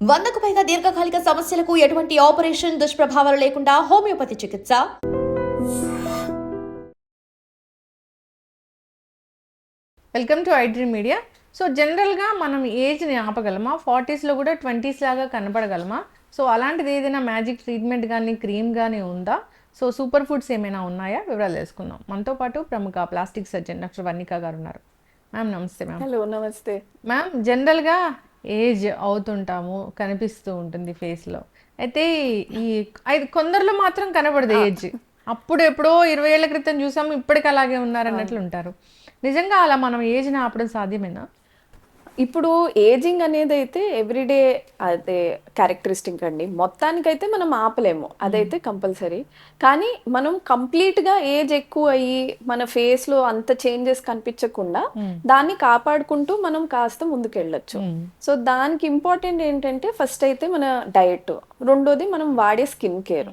100కు పైగా దీర్ఘకాలిక సమస్యలకు ఎటువంటి ఆపరేషన్ దుష్ప్రభావాలు లేకుండా హోమియోపతి చికిత్స. Welcome to iDream media. So జనరల్గా మనం ఏజ్ని ఆపగలమా? 40స్లో కూడా 20s లాగా కనపడగలమా? సో అలాంటిది ఏదైనా మ్యాజిక్ ట్రీట్మెంట్ కానీ క్రీమ్ కానీ ఉందా? సో సూపర్ ఫుడ్స్ ఏమైనా ఉన్నాయా? వివరాలు తెలుసుకుందాం. మనతో పాటు ప్రముఖ ప్లాస్టిక్ సర్జన్ డాక్టర్ వర్ణిక గారు ఉన్నారు. మ్యామ్ నమస్తే. మ్యామ్ హలో, నమస్తే మ్యామ్. జనరల్గా ఏజ్ అవుతుంటాము, కనిపిస్తూ ఉంటుంది ఫేస్లో. అయితే కొందరిలో మాత్రం కనబడదు ఏజ్. అప్పుడు ఎప్పుడో 20 ఏళ్ల క్రితం చూసాము, ఇప్పటికి అలాగే ఉన్నారన్నట్లు ఉంటారు. నిజంగా అలా మనం ఏజ్ని ఆపడం సాధ్యమేనా? ఇప్పుడు ఏజింగ్ అనేది అయితే ఎవ్రీడే అదే క్యారెక్టరిస్టిక్ అండి. మొత్తానికైతే మనం ఆపలేము, అదైతే కంపల్సరీ. కానీ మనం కంప్లీట్గా ఏజ్ ఎక్కువ అయ్యి మన ఫేస్లో అంత చేంజెస్ కనిపించకుండా దాన్ని కాపాడుకుంటూ మనం కాస్త ముందుకెళ్ళొచ్చు. సో దానికి ఇంపార్టెంట్ ఏంటంటే ఫస్ట్ అయితే మన డయట్, రెండోది మనం వాడే స్కిన్ కేర్.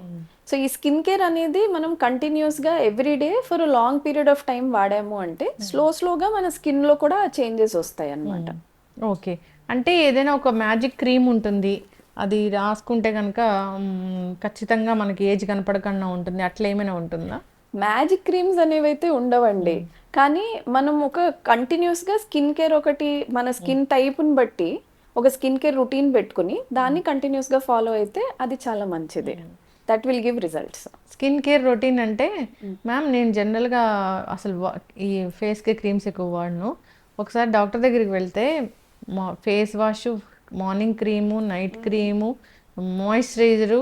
సో ఈ స్కిన్ కేర్ అనేది మనం కంటిన్యూస్గా everyday for long period of time వాడాము అంటే స్లోగా మన స్కిన్లో కూడా చేంజెస్ వస్తాయి అన్నమాట. ఓకే. అంటే ఏదైనా ఒక మ్యాజిక్ క్రీమ్ ఉంటుంది, అది రాసుకుంటే కనుక ఖచ్చితంగా మనకి ఏజ్ కనపడకుండా ఉంటుంది, అట్లా ఏమైనా ఉంటుందా? మ్యాజిక్ క్రీమ్స్ అనేవి అయితే ఉండవండి. కానీ మనం ఒక కంటిన్యూస్గా స్కిన్ కేర్ ఒకటి మన స్కిన్ టైప్ని బట్టి ఒక స్కిన్ కేర్ రొటీన్ పెట్టుకుని దాన్ని కంటిన్యూస్గా ఫాలో అయితే అది చాలా మంచిది. That will give results. Skin care routine అంటే మ్యామ్, నేను జనరల్గా అసలు ఈ ఫేస్కి క్రీమ్స్ ఎక్కువ వాడను. ఒకసారి డాక్టర్ దగ్గరికి వెళ్తే face wash, morning cream, night cream, moisturiser,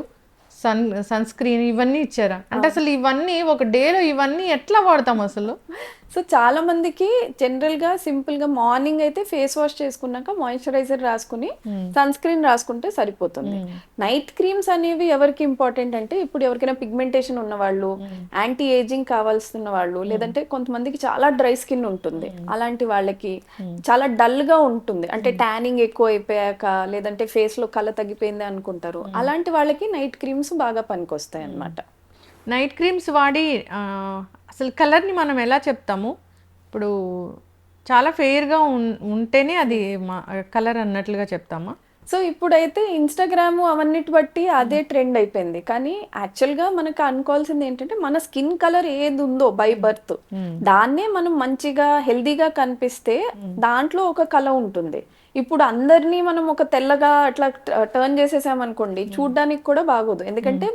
sunscreen ఇవన్నీ ఇచ్చారా? అంటే అసలు ఇవన్నీ ఒక డేలో ఇవన్నీ ఎట్లా వాడతాం అసలు? సో చాలా మందికి జనరల్గా సింపుల్గా మార్నింగ్ అయితే ఫేస్ వాష్ చేసుకున్నాక మాయిశ్చరైజర్ రాసుకుని సన్ స్క్రీన్ రాసుకుంటే సరిపోతుంది. నైట్ క్రీమ్స్ అనేవి ఎవరికి ఇంపార్టెంట్ అంటే ఇప్పుడు ఎవరికైనా పిగ్మెంటేషన్ ఉన్న వాళ్ళు, యాంటీ ఏజింగ్ కావాల్సిన వాళ్ళు, లేదంటే కొంతమందికి చాలా డ్రై స్కిన్ ఉంటుంది, అలాంటి వాళ్ళకి చాలా డల్గా ఉంటుంది, అంటే ట్యానింగ్ ఎక్కువ అయిపోయాక లేదంటే ఫేస్లో కళ తగ్గిపోయింది అనుకుంటారు, అలాంటి వాళ్ళకి నైట్ క్రీమ్స్ బాగా పనికొస్తాయి అన్నమాట. నైట్ క్రీమ్స్ వాడి అసలు కలర్ని మనం ఎలా చెప్తాము? ఇప్పుడు చాలా ఫెయిర్గా ఉంటేనే అది కలర్ అన్నట్లుగా చెప్తామా? సో ఇప్పుడైతే ఇన్స్టాగ్రామ్ అవన్నిటి బట్టి అదే ట్రెండ్ అయిపోయింది. కానీ యాక్చువల్గా మనకు అనుకోవాల్సింది ఏంటంటే మన స్కిన్ కలర్ ఏది ఉందో బై బర్త్ దాన్నే మనం మంచిగా హెల్దీగా కనిపిస్తే దాంట్లో ఒక కలర్ ఉంటుంది. ఇప్పుడు అందరినీ మనం ఒక తెల్లగా అట్లా టర్న్ చేసేసామనుకోండి, చూడ్డానికి కూడా బాగోదు. ఎందుకంటే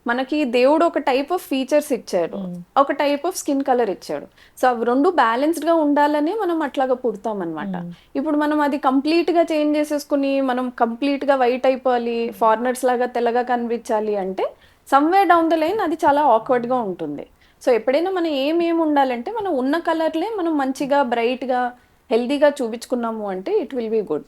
మనకి దేవుడు ఒక టైప్ ఆఫ్ ఫీచర్స్ ఇచ్చాడు, ఒక టైప్ ఆఫ్ స్కిన్ కలర్ ఇచ్చాడు. సో అవి రెండు బ్యాలెన్స్డ్గా ఉండాలని మనం అట్లాగా పుడతాం అనమాట. ఇప్పుడు మనం అది కంప్లీట్గా చేంజ్ చేసేసుకుని మనం కంప్లీట్గా వైట్ అయిపోవాలి, ఫారినర్స్ లాగా తెల్లగా కనిపించాలి అంటే సమ్వేర్ డౌన్ ద లైన్ అది చాలా ఆక్వర్డ్గా ఉంటుంది. సో ఎప్పుడైనా మనం ఏమేమి ఉండాలంటే మనం ఉన్న కలర్లే మనం మంచిగా బ్రైట్గా హెల్దీగా చూపించుకున్నాము అంటే it will be good.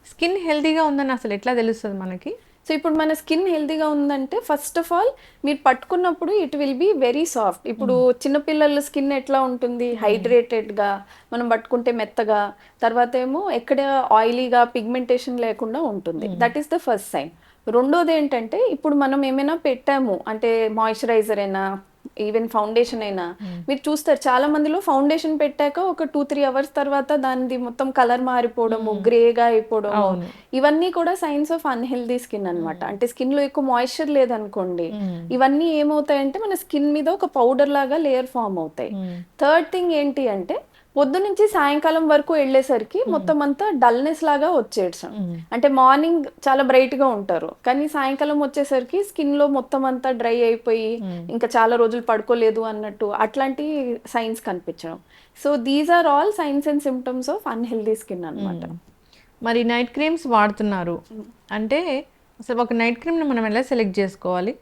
Skin హెల్దీగా ఉందని అసలు ఎట్లా తెలుస్తుంది మనకి? సో ఇప్పుడు మన స్కిన్ హెల్తీగా ఉందంటే ఫస్ట్ ఆఫ్ ఆల్ మీరు పట్టుకున్నప్పుడు it will be very soft. ఇప్పుడు చిన్నపిల్లల స్కిన్ ఎట్లా ఉంటుంది, హైడ్రేటెడ్గా, మనం పట్టుకుంటే మెత్తగా, తర్వాత ఏమో ఎక్కడ ఆయిలీగా పిగ్మెంటేషన్ లేకుండా ఉంటుంది. That is the first sign. రెండోది ఏంటంటే ఇప్పుడు మనం ఏమైనా పెట్టాము అంటే మాయిశ్చరైజర్ అయినా ఈవెన్ ఫౌండేషన్ అయినా మీరు చూస్తారు చాలా మందిలో ఫౌండేషన్ పెట్టాక ఒక 2-3 అవర్స్ తర్వాత దానిది మొత్తం కలర్ మారిపోవడము, గ్రేగా అయిపోవడము, ఇవన్నీ కూడా సైన్స్ ఆఫ్ అన్హెల్దీ స్కిన్ అన్నమాట. అంటే స్కిన్ లో ఎక్కువ మాయిశ్చర్ లేదనుకోండి, ఇవన్నీ ఏమవుతాయంటే మన స్కిన్ మీద ఒక పౌడర్ లాగా లేయర్ ఫామ్ అవుతాయి. థర్డ్ థింగ్ ఏంటి అంటే పొద్దు నుంచి సాయంకాలం వరకు వెళ్ళేసరికి మొత్తం అంతా డల్నెస్ లాగా వచ్చేసాం. అంటే మార్నింగ్ చాలా బ్రైట్ గా ఉంటారు, కానీ సాయంకాలం వచ్చేసరికి స్కిన్ లో మొత్తం అంతా డ్రై అయిపోయి ఇంకా చాలా రోజులు పడుకోలేదు అన్నట్టు అట్లాంటి సైన్స్ కనిపించడం. So these are all signs and symptoms of unhealthy skin అన్నమాట. మరి నైట్ క్రీమ్స్ వాడుతున్నారు అంటే అసలు ఒక నైట్ క్రీమ్ని మనం ఎలా సెలెక్ట్ చేసుకోవాలి?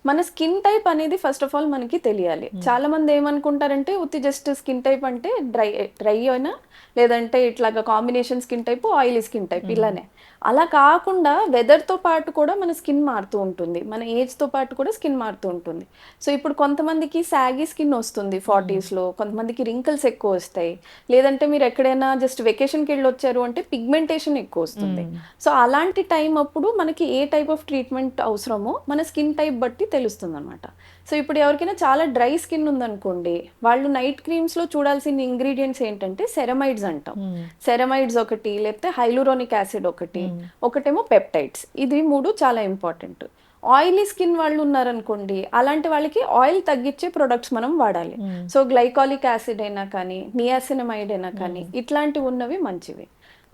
మన స్కిన్ టైప్ అనేది ఫస్ట్ ఆఫ్ ఆల్ మనకి తెలియాలి. చాలా మంది ఏమనుకుంటారంటే ఉత్తి జస్ట్ స్కిన్ టైప్ అంటే డ్రై అయినా లేదంటే ఇట్లాగా combination skin type, oily skin type ఇలానే. అలా కాకుండా వెదర్తో పాటు కూడా మన స్కిన్ మారుతూ ఉంటుంది, మన ఏజ్తో పాటు కూడా స్కిన్ మారుతూ ఉంటుంది. సో ఇప్పుడు కొంతమందికి సాగీ స్కిన్ వస్తుంది 40స్లో, కొంతమందికి రింకిల్స్ ఎక్కువ వస్తాయి, లేదంటే మీరు ఎక్కడైనా జస్ట్ వెకేషన్కి వెళ్ళి వచ్చారు అంటే పిగ్మెంటేషన్ ఎక్కువ వస్తుంది. సో అలాంటి టైం అప్పుడు మనకి ఏ టైప్ ఆఫ్ ట్రీట్మెంట్ అవసరమో మన స్కిన్ టైప్ బట్టి తెలుస్తుంది అనమాట. సో ఇప్పుడు ఎవరికైనా చాలా డ్రై స్కిన్ ఉందనుకోండి, వాళ్ళు నైట్ క్రీమ్స్లో చూడాల్సిన ఇంగ్రీడియంట్స్ ఏంటంటే సెరమైడ్స్ స్టెరాయిడ్స్ అంటాం. సెరమైడ్స్ ఒకటి, లేకపోతే హైలూరోనిక్ యాసిడ్ ఒకటి, ఒకటేమో పెప్టైడ్స్. ఇది 3 చాలా ఇంపార్టెంట్. ఆయిలీ స్కిన్ వాళ్ళు ఉన్నారనుకోండి, అలాంటి వాళ్ళకి ఆయిల్ తగ్గించే ప్రొడక్ట్స్ మనం వాడాలి. సో గ్లైకాలిక్ యాసిడ్ అయినా కానీ, నియాసినమైడ్ అయినా కానీ, ఇట్లాంటివి ఉన్నవి మంచివి.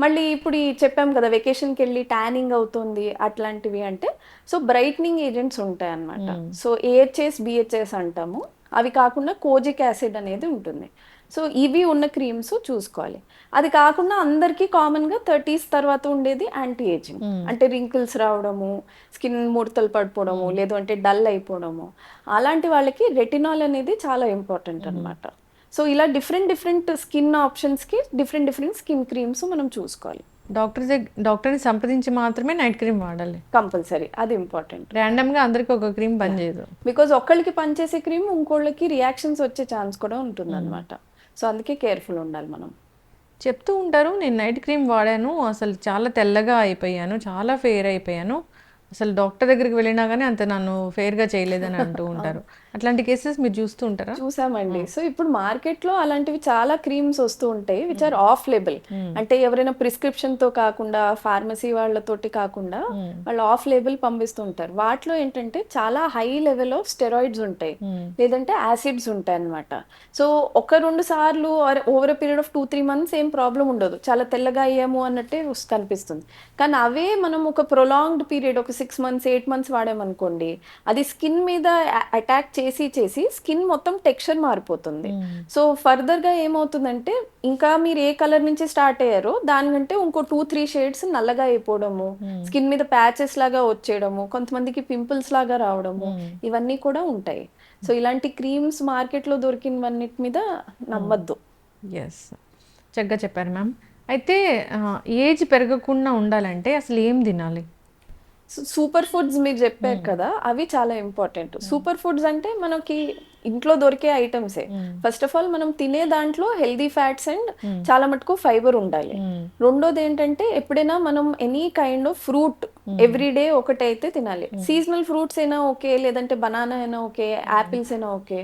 మళ్ళీ ఇప్పుడు ఈ చెప్పాం కదా వెకేషన్కి వెళ్ళి ట్యానింగ్ అవుతుంది అట్లాంటివి అంటే, సో బ్రైట్నింగ్ ఏజెంట్స్ ఉంటాయి అన్నమాట. సో ఏహెచ్ఎస్, బిహెచ్ఎస్ అంటాము. అవి కాకుండా కోజిక్ యాసిడ్ అనేది ఉంటుంది. సో ఇవి ఉన్న క్రీమ్స్ చూసుకోవాలి. అది కాకుండా అందరికీ కామన్గా 30s తర్వాత ఉండేది యాంటీ ఏజింగ్. అంటే రింకిల్స్ రావడము, స్కిన్ ముడతలు పడిపోవడము, లేదు అంటే డల్ అయిపోవడము, అలాంటి వాళ్ళకి రెటినాల్ అనేది చాలా ఇంపార్టెంట్ అన్నమాట. సో ఇలా డిఫరెంట్ స్కిన్ ఆప్షన్స్కి డిఫరెంట్ స్కిన్ క్రీమ్స్ మనం చూసుకోవాలి. డాక్టర్ని సంప్రదించి మాత్రమే నైట్ క్రీమ్ వాడాలి కంపల్సరీ, అది ఇంపార్టెంట్. ర్యాండమ్గా అందరికి ఒక క్రీమ్ పనిచేయదు. బికాజ్ ఒక్కళ్ళకి పనిచేసే క్రీమ్ ఇంకోళ్ళకి రియాక్షన్స్ వచ్చే ఛాన్స్ కూడా ఉంటుంది అనమాట. సో అందుకే కేర్ఫుల్ ఉండాలి మనం. చెప్తూ ఉంటారు, నేను నైట్ క్రీమ్ వాడాను, అసలు చాలా తెల్లగా అయిపోయాను, చాలా ఫెయిర్ అయిపోయాను, అసలు డాక్టర్ దగ్గరికి వెళ్ళినా కానీ అంత నన్ను ఫెయిర్గా చేయలేదని అంటూ ఉంటారు. అట్లాంటి కేసెస్ మీరు చూస్తూ ఉంటారా? చూసామండి. సో ఇప్పుడు మార్కెట్లో అలాంటివి చాలా క్రీమ్స్ వస్తూ ఉంటాయి విచ్ ఆర్ ఆఫ్ లేబుల్. అంటే ఎవరైనా ప్రిస్క్రిప్షన్ తో కాకుండా, ఫార్మసీ వాళ్ళతోటి కాకుండా వాళ్ళు ఆఫ్ లేబుల్ పంపిస్తూ ఉంటారు. వాటిలో ఏంటంటే చాలా హై లెవెల్ ఆఫ్ స్టెరాయిడ్స్ ఉంటాయి, లేదంటే యాసిడ్స్ ఉంటాయి అన్నమాట. సో 1-2 సార్లు ఓవర్ పీరియడ్ ఆఫ్ 2-3 months ఏం ప్రాబ్లం ఉండదు, చాలా తెల్లగా అయ్యాము అన్నట్టే కనిపిస్తుంది. కానీ అవే మనం ఒక ప్రొలాంగ్డ్ పీరియడ్, ఒక 6 months 8 months వాడామనుకోండి, అది స్కిన్ మీద అటాక్ చేసి స్కిన్ మొత్తం టెక్స్చర్ మారిపోతుంది. సో ఫర్దర్ గా ఏమవుతుందంటే, ఇంకా మీరు ఏ కలర్ నుంచి స్టార్ట్ అయ్యారో దానికంటే ఇంకో 2-3 షేడ్స్ నల్లగా అయిపోవడము, స్కిన్ మీద ప్యాచెస్ లాగా వచ్చేయడము, కొంతమందికి పింపుల్స్ లాగా రావడము, ఇవన్నీ కూడా ఉంటాయి. సో ఇలాంటి క్రీమ్స్ మార్కెట్లో దొరికినవన్నిటి మీద నమ్మద్దు. ఎస్, చక్కగా చెప్పారు మ్యామ్. అయితే ఏజ్ పెరగకుండా ఉండాలంటే అసలు ఏం తినాలి? సూపర్ ఫుడ్స్ మీరు చెప్పారు కదా, అవి చాలా ఇంపార్టెంట్. సూపర్ ఫుడ్స్ అంటే మనకి ఇంట్లో దొరికే ఐటమ్సే. ఫస్ట్ ఆఫ్ ఆల్ మనం తినే దాంట్లో హెల్దీ ఫ్యాట్స్ అండ్ చాలా మటుకు ఫైబర్ ఉండాలి. రెండోది ఏంటంటే, ఎప్పుడైనా మనం any kind of fruit everyday ఒకటైతే తినాలి. సీజనల్ ఫ్రూట్స్ అయినా ఓకే, లేదంటే బనానా అయినా ఓకే, యాపిల్స్ అయినా okay.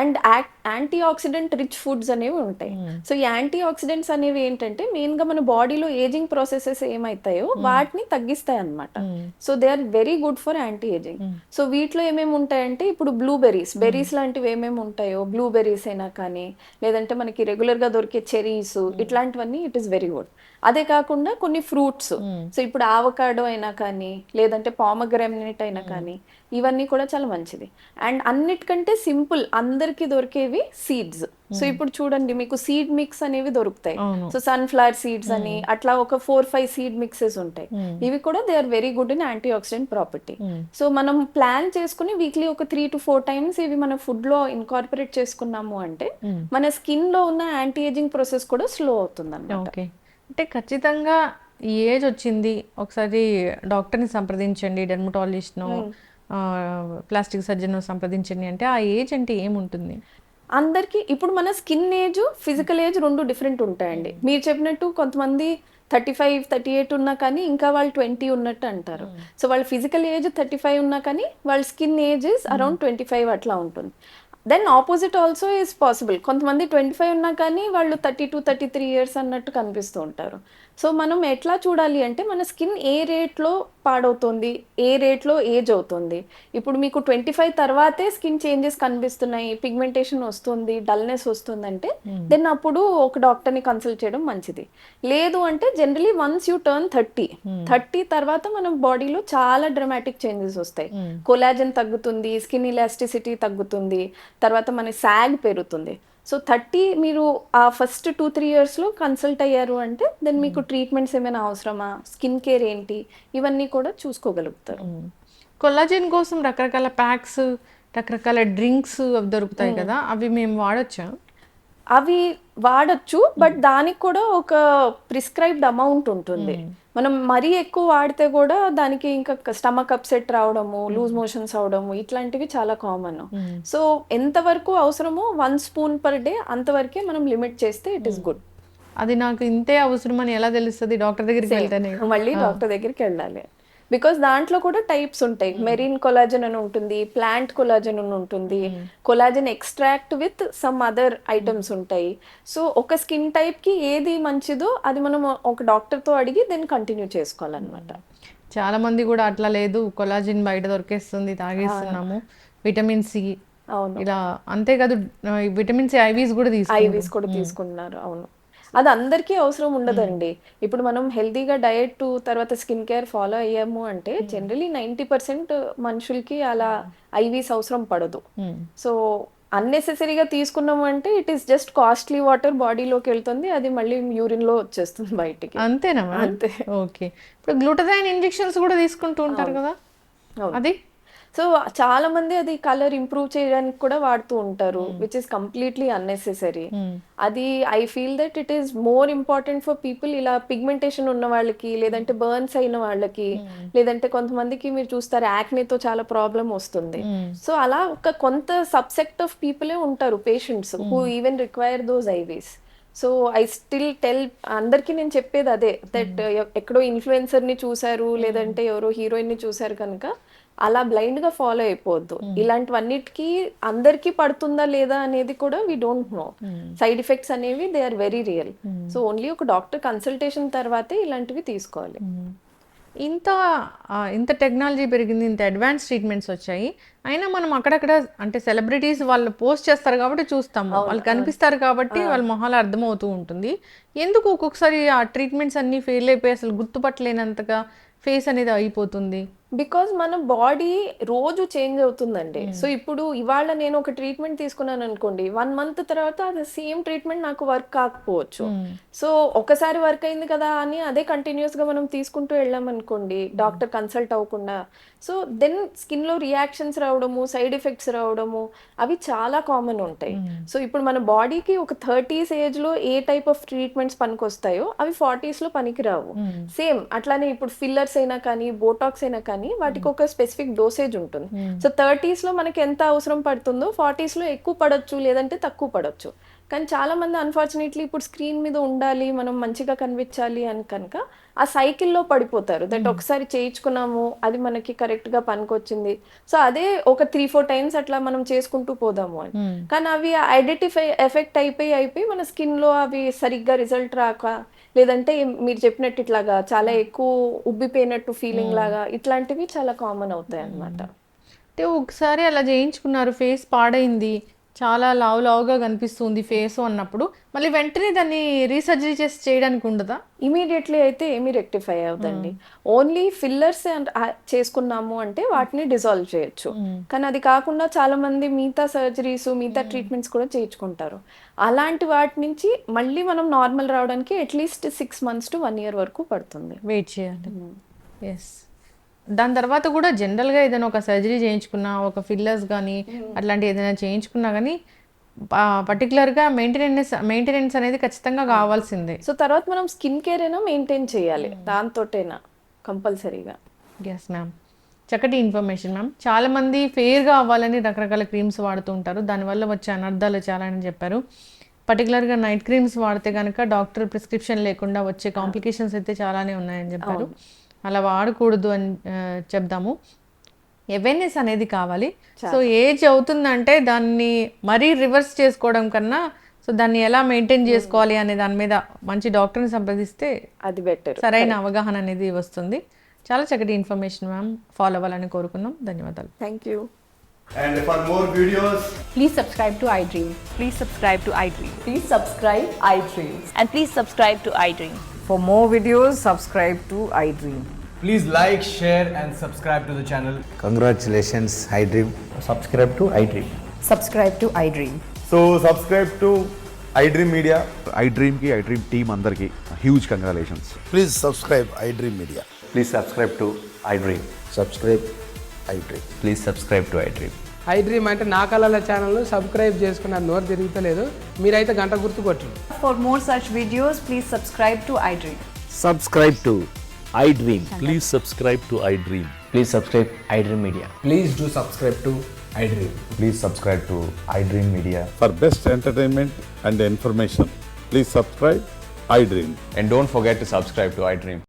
And anti oxidant rich foods అనేవి ఉంటాయి. సో ఈ యాంటీ ఆక్సిడెంట్స్ అనేవి ఏంటంటే మెయిన్ గా మన బాడీలో ఏజింగ్ ప్రాసెసెస్ ఏమైతాయో వాటిని తగ్గిస్తాయి అన్నమాట. So they are very good for anti ageing. So వీటిలో ఏమేమి ఉంటాయంటే, ఇప్పుడు బెర్రీస్ లాంటివి ఏమేమి ఉంటాయో, బ్లూబెర్రీస్ అయినా కానీ, లేదంటే మనకి రెగ్యులర్ గా దొరికే చెరీస్, ఇట్లాంటివన్నీ ఇట్ ఈస్ వెరీ గుడ్. అదే కాకుండా కొన్ని ఫ్రూట్స్, సో ఇప్పుడు ఆవకాడో అయినా కానీ, లేదంటే పామగ్రానైట్ అయినా కానీ, ఇవన్నీ కూడా చాలా మంచిది. అండ్ అన్నిటికంటే సింపుల్ అందరికి దొరికేవి సీడ్స్. సో ఇప్పుడు చూడండి, మీకు సీడ్ మిక్స్ అనేవి దొరుకుతాయి. సో సన్ఫ్లవర్ సీడ్స్ అని అట్లా ఒక 4-5 సీడ్ మిక్సెస్ ఉంటాయి. ఇవి కూడా they are very good in antioxidant property. So మనం ప్లాన్ చేసుకుని వీక్లీ ఒక 3-4 times ఇవి మన ఫుడ్ లో ఇన్కార్పొరేట్ చేసుకున్నాము అంటే మన స్కిన్ లో ఉన్న యాంటీ ఏజింగ్ ప్రాసెస్ కూడా స్లో అవుతుంది అన్నమాట. అంటే ఖచ్చితంగా ఈ ఏజ్ వచ్చింది, ఒకసారి డాక్టర్ని సంప్రదించండి, డెర్మటాలజిస్ట్నో ప్లాస్టిక్ సర్జన్ సంప్రదించండి అంటే ఆ ఏజ్ అంటే ఏముంటుంది? అందరికి ఇప్పుడు మన skin age, physical age 2 different ఉంటాయండి. మీరు చెప్పినట్టు కొంతమంది 35-38 ఉన్నా కానీ ఇంకా వాళ్ళు 20 ఉన్నట్టు అంటారు. సో వాళ్ళ ఫిజికల్ ఏజ్ 35 ఉన్నా కానీ వాళ్ళ స్కిన్ ఏజ్ ఇస్ అరౌండ్ 25 అట్లా ఉంటుంది. Then opposite also is possible. కొంతమంది 25 ఉన్నా కానీ వాళ్ళు 32-33 years అన్నట్టు కనిపిస్తూ ఉంటారు. సో మనం ఎట్లా చూడాలి అంటే, మన స్కిన్ ఏ రేట్లో పాడవుతుంది, ఏ రేట్లో ఏజ్ అవుతుంది. ఇప్పుడు మీకు 25 తర్వాతే స్కిన్ చేంజెస్ కనిపిస్తున్నాయి, పిగ్మెంటేషన్ వస్తుంది, డల్నెస్ వస్తుందంటే దెన్ అప్పుడు ఒక డాక్టర్ని కన్సల్ట్ చేయడం మంచిది. లేదు అంటే జనరలీ వన్స్ యూ టర్న్ 30 తర్వాత మనం బాడీలో చాలా డ్రమాటిక్ చేంజెస్ వస్తాయి. కొలాజన్ తగ్గుతుంది, స్కిన్ ఇలాస్టిసిటీ తగ్గుతుంది, తర్వాత మన సాగ్ పెరుగుతుంది. సో 30 మీరు ఆ ఫస్ట్ 2-3 years లో కన్సల్ట్ అయ్యారు అంటే దెన్ మీకు ట్రీట్మెంట్స్ ఏమైనా అవసరమా, స్కిన్ కేర్ ఏంటి, ఇవన్నీ కూడా చూసుకోగలుగుతారు. కొల్లాజెన్ కోసం రకరకాల ప్యాక్స్, రకరకాల డ్రింక్స్ అవి దొరుకుతాయి కదా, అవి మేము వాడొచ్చా? అవి వాడచ్చు, బట్ దానికి కూడా ఒక ప్రిస్క్రైబ్డ్ అమౌంట్ ఉంటుంది. మనం మరీ ఎక్కువ వాడితే కూడా దానికి ఇంకా స్టమక్ అప్సెట్ రావడము, లూజ్ మోషన్స్ అవడము, ఇట్లాంటివి చాలా కామన్. సో ఎంతవరకు అవసరమో 1 spoon per day అంతవరకే మనం లిమిట్ చేస్తే ఇట్ ఈస్ గుడ్. అది నాకు ఇంతే అవసరం అని ఎలా తెలుస్తుంది? డాక్టర్ దగ్గరికి వెళ్తేనే మళ్ళీ డాక్టర్ దగ్గరికి వెళ్ళాలి. బికాస్ దాంట్లో కూడా టైప్స్ ఉంటాయి. మెరీన్ కొలాజన్ అని ఉంటుంది, ప్లాంట్ కొలాజన్ అని ఉంటుంది, collagen extract with some other items ఉంటాయి. సో ఒక స్కిన్ టైప్ కి ఏది మంచిదో అది మనం ఒక డాక్టర్ తో అడిగి దాన్ని కంటిన్యూ చేసుకోవాలన్నమాట. చాలా మంది కూడా అట్లా లేదు, కొలాజిన్ బయట దొరికేస్తుంది తాగేస్తున్నాము, విటమిన్ సి అవును, ఇలా అంతేకాదు విటమిన్ సి ఐవీస్ కూడా ఐవీస్ కూడా తీసుకుంటున్నారు. అవును, అది అందరికీ అవసరం ఉండదండి. ఇప్పుడు మనం హెల్తీగా డయట్ తర్వాత స్కిన్ కేర్ ఫాలో అయ్యాము అంటే జనరలీ 90% మనుషులకి అలా ఐవీస్ అవసరం పడదు. సో అన్నెసెసరీగా తీసుకున్నాము అంటే it is just costly water బాడీలోకి వెళ్తుంది, అది మళ్ళీ యూరిన్ లో వచ్చేస్తుంది బయటికి. అంతేనా? అంతే. ఓకే. ఇప్పుడు గ్లూటథైన్ ఇంజెక్షన్స్ కూడా తీసుకుంటూ ఉంటారు కదా, అది సో చాలా మంది అది కలర్ ఇంప్రూవ్ చేయడానికి కూడా వాడుతూ ఉంటారు, విచ్ ఇస్ కంప్లీట్లీ అన్నెసెసరీ. అది I feel that it is more important for people ఇలా పిగ్మెంటేషన్ ఉన్న వాళ్ళకి, లేదంటే బర్న్స్ అయిన వాళ్ళకి, లేదంటే కొంతమందికి మీరు చూస్తారు యాక్నేతో చాలా ప్రాబ్లం వస్తుంది. సో అలా ఒక కొంత సబ్సెక్ట్ ఆఫ్ పీపులే ఉంటారు patients who even require those IVs. So I still tell అందరికీ నేను చెప్పేది అదే, దట్ ఎక్కడో ఇన్ఫ్లుయెన్సర్ని చూసారు లేదంటే ఎవరో హీరోయిన్ని చూసారు కనుక అలా బ్లైండ్ గా ఫాలో అయిపోవద్దు. ఇలాంటివన్నిటికీ అందరికీ పడుతుందా లేదా అనేది కూడా we don't know. Side effects అనేవి they are very real. So only ఒక డాక్టర్ కన్సల్టేషన్ తర్వాతే ఇలాంటివి తీసుకోవాలి. ఇంత టెక్నాలజీ పెరిగింది, ఇంత అడ్వాన్స్ ట్రీట్మెంట్స్ వచ్చాయి, అయినా మనం అక్కడక్కడ అంటే సెలబ్రిటీస్ వాళ్ళు పోస్ట్ చేస్తారు కాబట్టి చూస్తాము, వాళ్ళు కనిపిస్తారు కాబట్టి వాళ్ళ మొహాలు అర్థమవుతూ ఉంటుంది. ఎందుకు ఒక్కొక్కసారి ఆ ట్రీట్మెంట్స్ అన్ని ఫెయిల్ అయిపోయి అసలు గుర్తుపట్టలేనంతగా ఫేస్ అనేది అయిపోతుంది? బికాజ్ మన బాడీ రోజు చేంజ్ అవుతుందండి. సో ఇప్పుడు ఇవాళ నేను ఒక ట్రీట్మెంట్ తీసుకున్నాను అనుకోండి, 1 month తర్వాత అది సేమ్ ట్రీట్మెంట్ నాకు వర్క్ కాకపోవచ్చు. సో ఒకసారి వర్క్ అయింది కదా అని అదే కంటిన్యూస్ గా మనం తీసుకుంటూ వెళ్ళాం అనుకోండి డాక్టర్ కన్సల్ట్ అవ్వకుండా, సో దెన్ స్కిన్ లో రియాక్షన్స్ రావడము, సైడ్ ఎఫెక్ట్స్ రావడము అవి చాలా కామన్ ఉంటాయి. సో ఇప్పుడు మన బాడీకి ఒక 30s ఏజ్ లో ఏ టైప్ ఆఫ్ ట్రీట్మెంట్స్ పనికొస్తాయో అవి 40s లో పనికి రావు. సేమ్ అట్లానే ఇప్పుడు ఫిల్లర్స్ అయినా కానీ బోటాక్స్ అయినా కానీ వాటికి ఒక స్పెసిఫిక్ డోసేజ్ ఉంటుంది. సో 30s లో మనకి ఎంత అవసరం పడుతుందో 40s లో ఎక్కువ పడొచ్చు లేదంటే తక్కువ పడొచ్చు. కానీ చాలా మంది అన్ఫార్చునేట్లీ ఇప్పుడు స్క్రీన్ మీద ఉండాలి, మనం మంచిగా కనిపించాలి అని కనుక ఆ సైకిల్లో పడిపోతారు. దట్ ఒకసారి చేయించుకున్నాము, అది మనకి కరెక్ట్ గా పనికొచ్చింది, సో అదే ఒక 3-4 times అట్లా మనం చేసుకుంటూ పోదాము అని. కానీ అవి ఐడెంటిఫై ఎఫెక్ట్ అయిపోయి మన స్కిన్ లో అవి సరిగ్గా రిజల్ట్ రాక, లేదంటే మీరు చెప్పినట్టు ఇట్లాగా చాలా ఎక్కువ ఉబ్బిపోయినట్టు ఫీలింగ్ లాగా ఇట్లాంటివి చాలా కామన్ అవుతాయి అన్నమాట. అంటే ఒకసారి అలా చేయించుకున్నారు, ఫేస్ పాడైంది, చాలా లావుగా కనిపిస్తుంది ఫేస్ అన్నప్పుడు మళ్ళీ వెంటనే దాన్ని రీసర్జరీ చేసి చేయడానికి ఉండదా? ఇమీడియట్లీ అయితే ఏమీ రెక్టిఫై అవుతుంది. ఓన్లీ ఫిల్లర్స్ చేసుకున్నాము అంటే వాటిని డిజాల్వ్ చేయొచ్చు. కానీ అది కాకుండా చాలా మంది మిగతా సర్జరీస్ మిగతా ట్రీట్మెంట్స్ కూడా చేయించుకుంటారు. అలాంటి వాటి నుంచి మళ్ళీ మనం నార్మల్ రావడానికి అట్లీస్ట్ 6 months to 1 year వరకు పడుతుంది, వెయిట్ చేయాలి. ఎస్. దాని తర్వాత కూడా జనరల్గా ఏదైనా ఒక సర్జరీ చేయించుకున్నా, ఒక ఫిల్లర్స్ కానీ అట్లాంటి ఏదైనా చేయించుకున్నా కానీ పర్టికులర్గా మెయింటెనెన్స్ అనేది ఖచ్చితంగా కావాల్సిందే. సో తర్వాత మనం స్కిన్ కేర్ అయినా మెయింటైన్ చేయాలి దాంతోటైనా కంపల్సరీగా. ఎస్ మ్యామ్, చక్కటి ఇన్ఫర్మేషన్ మ్యామ్. చాలా మంది ఫెయిర్గా అవ్వాలని రకరకాల క్రీమ్స్ వాడుతూ ఉంటారు, దానివల్ల వచ్చే అనర్థాలు చాలా అని చెప్పారు. పర్టికులర్గా నైట్ క్రీమ్స్ వాడితే కనుక డాక్టర్ ప్రిస్క్రిప్షన్ లేకుండా వచ్చే కాంప్లికేషన్స్ అయితే చాలానే ఉన్నాయని చెప్పారు. అలా వాడకూడదు అని చెప్దాము. అవేర్నెస్ అనేది కావాలి. సో ఏజ్ అవుతుందంటే దాన్ని మరీ రివర్స్ చేసుకోవడం కన్నా సో దాన్ని ఎలా మెయింటైన్ చేసుకోవాలి అనే దాని మీద మంచి డాక్టర్ని సంప్రదిస్తే అది బెటర్, సరైన అవగాహన అనేది వస్తుంది. చాలా చక్కటి ఇన్ఫర్మేషన్ మ్యామ్, ఫాలో అవ్వాలని కోరుకున్నాం. ధన్యవాదాలు. Thank you. And for more videos, Please subscribe to iDream. Please subscribe to iDream. Please subscribe iDream. And please subscribe to iDream. For more videos, subscribe to iDream. please like, share and subscribe to the channel. Congratulations, iDream. Subscribe to iDream. Subscribe to iDream. So subscribe to iDream Media. iDream team andarki huge congratulations. Please subscribe iDream Media. Please subscribe to iDream. Subscribe iDream. Please subscribe to iDream. iDream అంటే నా కళల ఛానల్ను subscribe చేసుకున్న నోరు తిరుగుతలేదు, మీరైతే గంట గుర్తు కొట్టండి. For more such videos, please subscribe to iDream. Subscribe to iDream. Please subscribe to iDream. Please subscribe iDream Media. Please do subscribe to iDream. Please subscribe to iDream Media. For best entertainment and information, please subscribe iDream. And don't forget to subscribe to iDream.